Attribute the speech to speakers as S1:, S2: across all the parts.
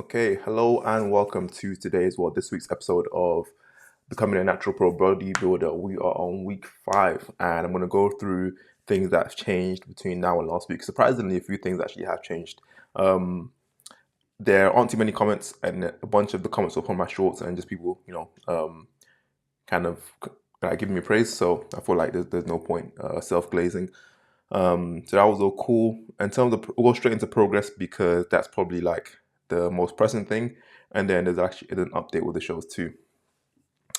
S1: Okay, hello and welcome to this week's episode of Becoming a Natural Pro Bodybuilder. We are on week 5 and I'm going to go through things that have changed between now and last week. Surprisingly, a few things actually have changed. There aren't too many comments, and a bunch of the comments were from my shorts and just people, kind of giving me praise. So I feel like there's no point self-glazing. So that was all cool. In terms of, we'll go straight into progress because that's probably like the most pressing thing. And then there's actually an update with the shows too.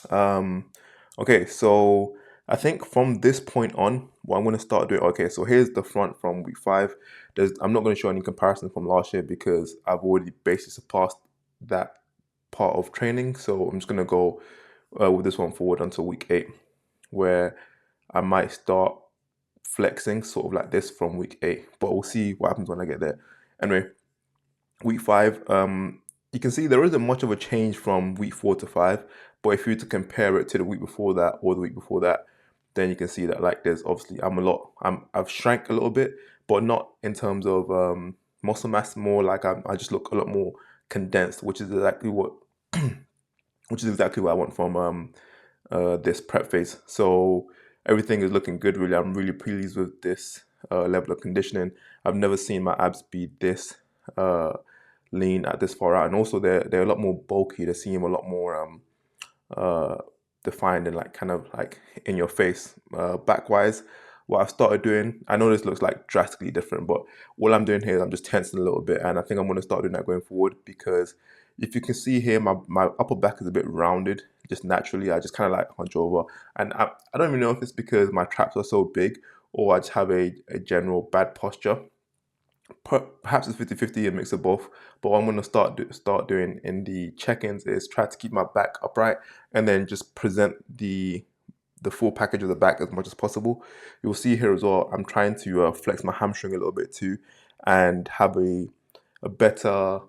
S1: Okay, so I think from this point on, what I'm going to start doing. Okay, so here's the front from week 5. I'm not going to show any comparison from last year because I've already basically surpassed that part of training. So I'm just going to go with this one forward until week 8, where I might start flexing sort of like this from week 8, but we'll see what happens when I get there. Anyway, week 5, you can see there isn't much of a change from week 4 to 5, but if you were to compare it to the week before that or the week before that, then you can see that like there's obviously I've shrank a little bit, but not in terms of muscle mass, more like I just look a lot more condensed, which is exactly what I want from this prep phase. So everything is looking good, really. I'm really pleased with this level of conditioning. I've never seen my abs be this lean at this far out, and also they're a lot more bulky. They seem a lot more defined and like kind of like in your face. Back wise, what I've started doing, I know this looks like drastically different, but what I'm doing here is I'm just tensing a little bit, and I think I'm going to start doing that going forward because if you can see here, my upper back is a bit rounded just naturally. I just kind of like hunch over, and I don't even know if it's because my traps are so big or I just have a general bad posture. Perhaps it's 50-50, a mix of both. But what I'm going to start doing in the check-ins is try to keep my back upright and then just present the full package of the back as much as possible. You'll see here as well, I'm trying to flex my hamstring a little bit too and have a better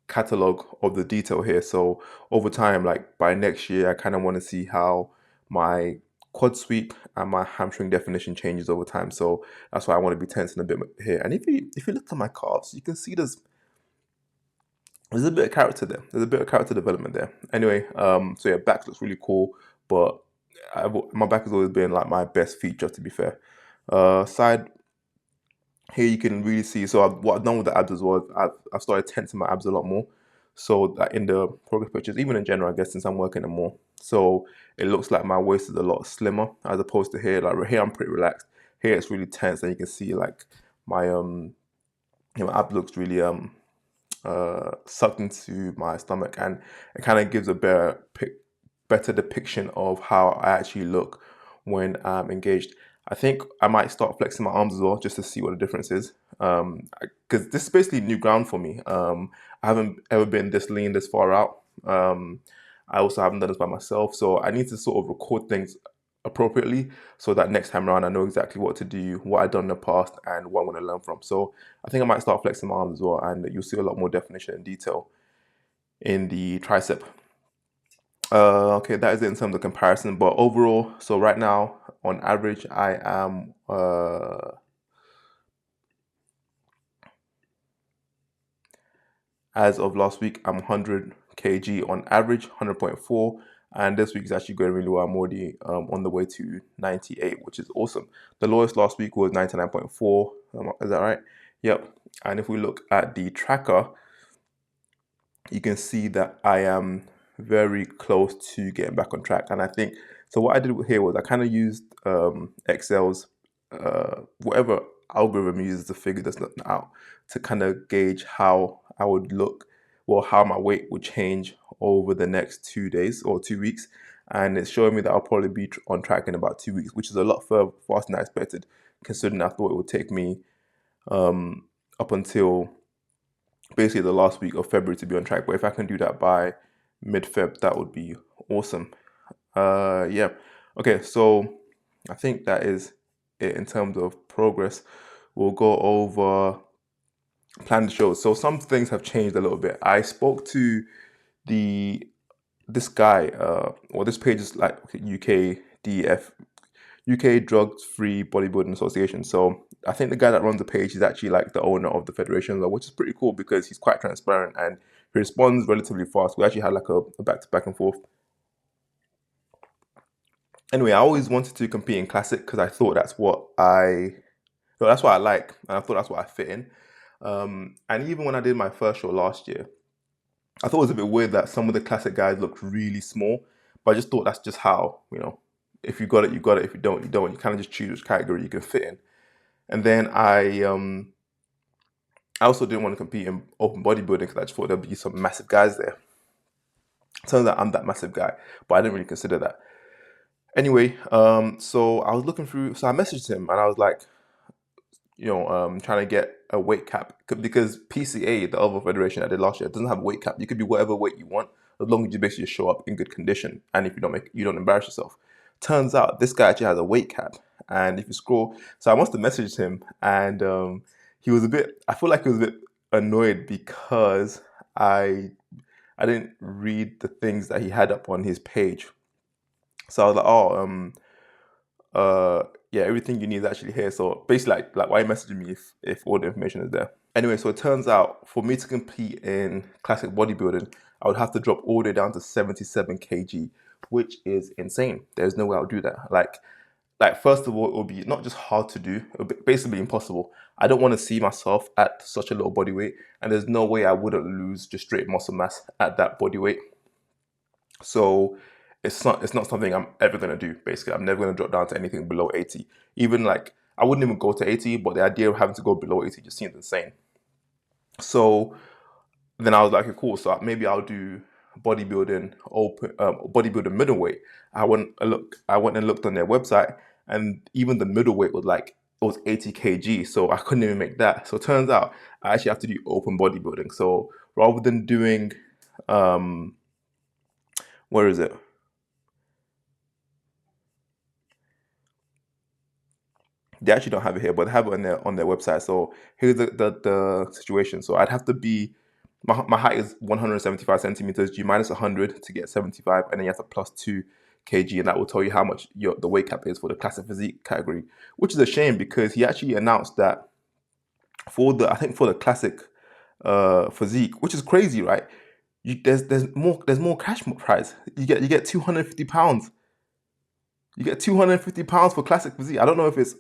S1: catalog of the detail here. So over time, like by next year, I kind of want to see how my quad sweep and my hamstring definition changes over time. So that's why I want to be tensing a bit here. And if you look at my calves, you can see there's a bit of character there. There's a bit of character development there. Anyway, so yeah, back looks really cool, but my back has always been like my best feature, to be fair. Side here you can really see. So what I've done with the abs as well, I've started tensing my abs a lot more. So that in the progress pictures, even in general, I guess since I'm working them more, so it looks like my waist is a lot slimmer as opposed to here. Like right here, I'm pretty relaxed. Here it's really tense, and you can see like my my ab looks really sucked into my stomach, and it kind of gives a better depiction of how I actually look when I'm engaged. I think I might start flexing my arms as well just to see what the difference is. Because this is basically new ground for me. I haven't ever been this lean this far out. I also haven't done this by myself, so I need to sort of record things appropriately so that next time around I know exactly what to do, what I've done in the past, and what I want to learn from. So I think I might start flexing my arms as well, and you'll see a lot more definition and detail in the tricep. Okay, that is it in terms of comparison, but overall, so right now, on average, I am as of last week, I'm 100 kg on average, 100.4, and this week is actually going really well. I'm already on the way to 98, which is awesome. The lowest last week was 99.4. Is that right? Yep. And if we look at the tracker, you can see that I am very close to getting back on track. And I think so. What I did here was I kind of used Excel's whatever algorithm uses to figure this out to kind of gauge how I would look, well, how my weight would change over the next 2 days or 2 weeks. And it's showing me that I'll probably be on track in about 2 weeks, which is a lot further faster than I expected, considering I thought it would take me up until basically the last week of February to be on track. But if I can do that by mid-Feb, that would be awesome. Yeah. Okay, so I think that is it in terms of progress. We'll go over planned shows. So some things have changed a little bit. I spoke to this guy, or this page is like UKDF UK Drugs Free Bodybuilding Association. So I think the guy that runs the page is actually like the owner of the federation, which is pretty cool because he's quite transparent and he responds relatively fast. We actually had like a back and forth. Anyway, I always wanted to compete in classic because I thought that's what that's what I like, and I thought that's what I fit in. And even when I did my first show last year, I thought it was a bit weird that some of the classic guys looked really small, but I just thought that's just how, if you got it, you got it. If you don't, you don't. You kind of just choose which category you can fit in. And then I also didn't want to compete in open bodybuilding because I just thought there'd be some massive guys there. Turns out I'm that massive guy, but I didn't really consider that. Anyway, so I was looking through, so I messaged him and I was like, trying to get a weight cap because PCA, the other federation I did last year, doesn't have a weight cap. You could be whatever weight you want as long as you basically show up in good condition and if you don't embarrass yourself. Turns out this guy actually has a weight cap, and if you scroll, so I must have messaged him, and he was a bit. I feel like he was a bit annoyed because I didn't read the things that he had up on his page. So I was like, yeah, everything you need is actually here. So basically, like why are you messaging me if all the information is there? Anyway, so it turns out for me to compete in classic bodybuilding, I would have to drop all the way down to 77 kg, which is insane. There's no way I'll do that. Like first of all, it will be not just hard to do, it will be basically impossible. I don't want to see myself at such a low body weight, and there's no way I wouldn't lose just straight muscle mass at that body weight. So it's not something I'm ever gonna do. Basically, I'm never gonna drop down to anything below 80. Even like I wouldn't even go to 80, but the idea of having to go below 80 just seems insane. So then I was like, okay, cool. So maybe I'll do bodybuilding middleweight. I went and looked on their website, and even the middleweight was like it was 80 kg. So I couldn't even make that. So it turns out I actually have to do open bodybuilding. So rather than doing, where is it? They actually don't have it here, but they have it on their website. So here's the situation. So I'd have to be my height is 175 centimeters. You minus 100 to get 75, and then you have to plus 2 kg, and that will tell you how much the weight cap is for the classic physique category. Which is a shame because he actually announced that for the classic physique, which is crazy, right? There's more cash prize. You get 250 pounds. You get 250 pounds for classic physique. I don't know if it's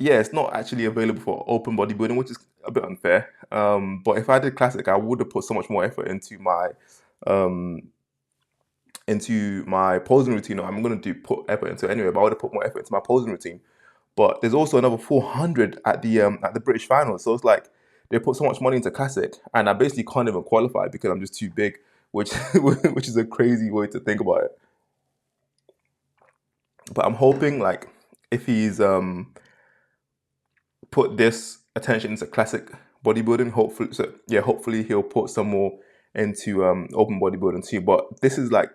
S1: yeah, it's not actually available for open bodybuilding, which is a bit unfair. But if I did classic, I would have put so much more effort um into my posing routine. I'm gonna do put effort into it anyway, but I would have put more effort into my posing routine. But there's also another 400 at the British finals. So it's like they put so much money into classic, and I basically can't even qualify because I'm just too big, which which is a crazy way to think about it. But I'm hoping like if he's put this attention into classic bodybuilding, hopefully he'll put some more into open bodybuilding too. But this is like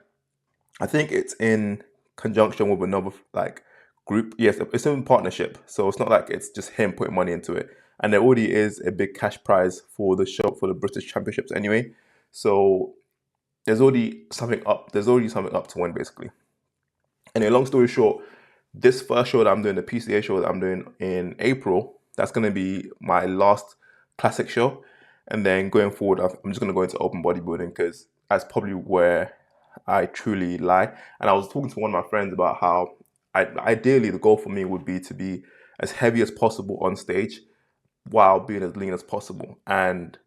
S1: I think it's in conjunction with another like group. Yes, it's in partnership. So it's not like it's just him putting money into it. And there already is a big cash prize for the show for the British Championships anyway. So there's already something up to win basically. Anyway, long story short, this first show that I'm doing, the PCA show that I'm doing in April, that's going to be my last classic show. And then going forward, I'm just going to go into open bodybuilding because that's probably where I truly lie. And I was talking to one of my friends about how ideally the goal for me would be to be as heavy as possible on stage while being as lean as possible. And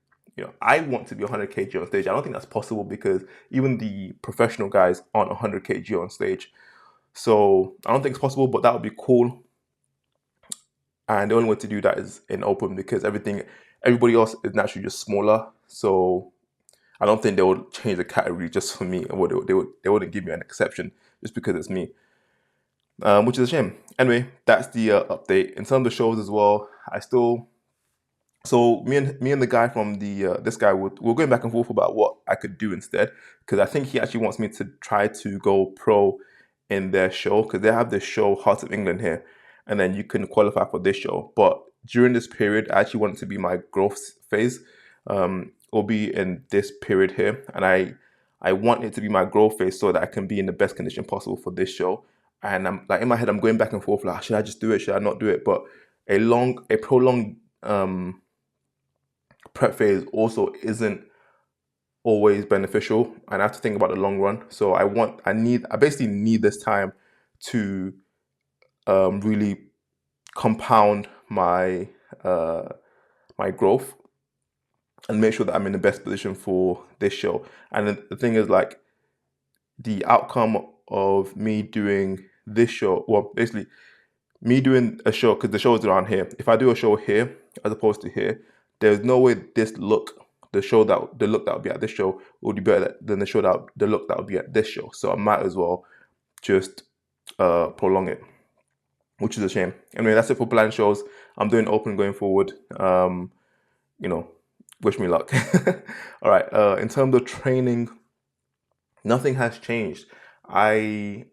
S1: I want to be 100 kg on stage. I don't think that's possible because even the professional guys aren't 100 kg on stage. So I don't think it's possible, but that would be cool. And the only way to do that is in open because everybody else is naturally just smaller. So I don't think they would change the category just for me, or they wouldn't give me an exception just because it's me, which is a shame. Anyway, that's the update. In terms of shows as well, so me and the guy from this guy we're going back and forth about what I could do instead because I think he actually wants me to try to go pro in their show because they have this show Hearts of England here, and then you can qualify for this show. But during this period, I actually want it to be my growth phase. Will be in this period here, and I want it to be my growth phase so that I can be in the best condition possible for this show. And I'm like, in my head, I'm going back and forth like, should I just do it? Should I not do it? But a prolonged prep phase also isn't always beneficial, and I have to think about the long run. So I basically need this time to really compound my my growth and make sure that I'm in the best position for this show. And the thing is, like, the outcome of me doing this show, well, basically me doing a show, because the show is around here. If I do a show here as opposed to here, there's no way the look that would be at this show would be better than the look that would be at this show. So I might as well just prolong it, which is a shame. Anyway, that's it for planned shows. I'm doing open going forward. Wish me luck. All right. In terms of training, nothing has changed. Nothing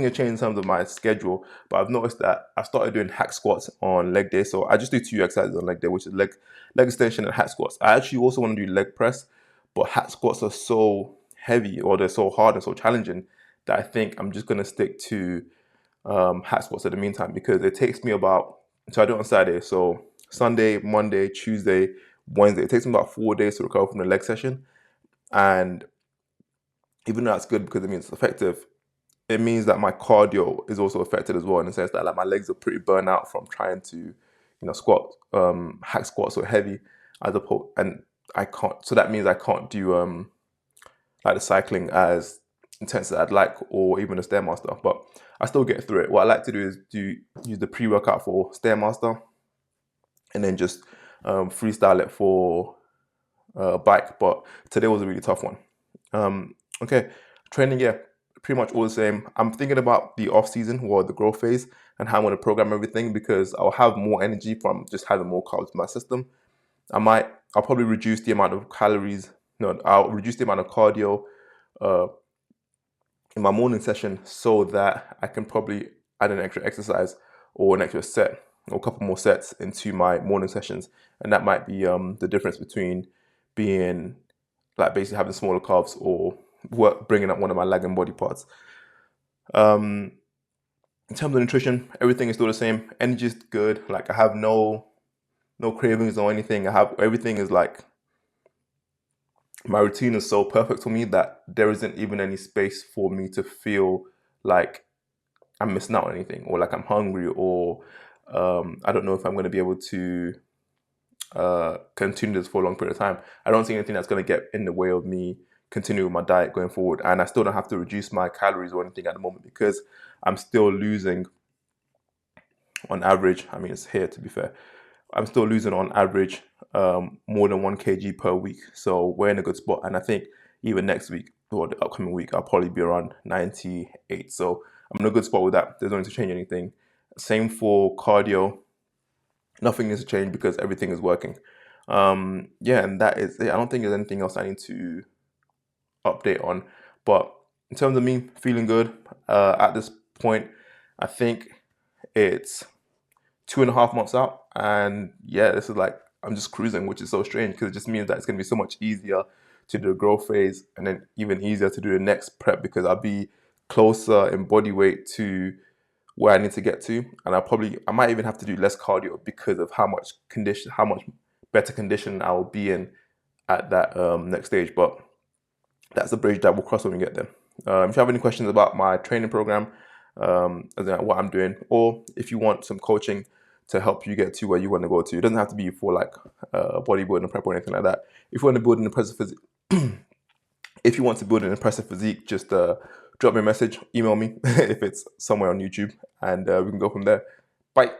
S1: has changed in terms of my schedule, but I've noticed that I've started doing hack squats on leg day. So I just do 2 exercises on leg day, which is leg extension and hack squats. I actually also want to do leg press, but hack squats are so heavy, or they're so hard and so challenging, that I think I'm just going to stick to hack squats in the meantime, because it takes me so I do it on Saturday. So Sunday, Monday, Tuesday, Wednesday. It takes me about 4 days to recover from the leg session. And even though that's good because it means it's effective, it means that my cardio is also affected as well, in the sense that, like, my legs are pretty burnt out from trying to, squat, hack squats so heavy, and I can't. So that means I can't do like the cycling as intense as I'd like, or even the Stairmaster. But I still get through it. What I like to do is use the pre-workout for Stairmaster, and then just freestyle it for bike. But today was a really tough one. Okay, training, yeah, pretty much all the same. I'm thinking about the off season, or the growth phase, and how I'm going to program everything, because I'll have more energy from just having more carbs in my system. I'll probably reduce the amount of calories. No, I'll reduce the amount of cardio in my morning session, so that I can probably add an extra exercise or an extra set or a couple more sets into my morning sessions. And that might be the difference between being, like, basically having smaller calves or bringing up one of my lagging body parts. In terms of nutrition, everything is still the same. Energy is good. Like, I have no cravings or anything. Everything is like, my routine is so perfect for me that there isn't even any space for me to feel like I'm missing out on anything, or like I'm hungry, or I don't know if I'm going to be able to continue this for a long period of time. I don't see anything that's going to get in the way of me continuing my diet going forward. And I still don't have to reduce my calories or anything at the moment, because I'm still losing on average. I mean, it's here, to be fair. I'm still losing on average more than 1 kg per week. So we're in a good spot. And I think even next week, or the upcoming week, I'll probably be around 98. So I'm in a good spot with that. There's no need to change anything. Same for cardio. Nothing needs to change, because everything is working. Yeah, and that is it. I don't think there's anything else I need to update on. But in terms of me feeling good at this point, I think it's 2.5 months out, and yeah, this is like, I'm just cruising, which is so strange, because it just means that it's going to be so much easier to do the growth phase, and then even easier to do the next prep, because I'll be closer in body weight to where I need to get to. And I might even have to do less cardio, because of how much better condition I will be in at that next stage. But that's the bridge that we'll cross when we get there. If you have any questions about my training program, as in what I'm doing, or if you want some coaching to help you get to where you want to go to, it doesn't have to be for like bodybuilding prep or anything like that. If you want to build an impressive physique, just drop me a message, email me if it's somewhere on YouTube, and we can go from there. Bye.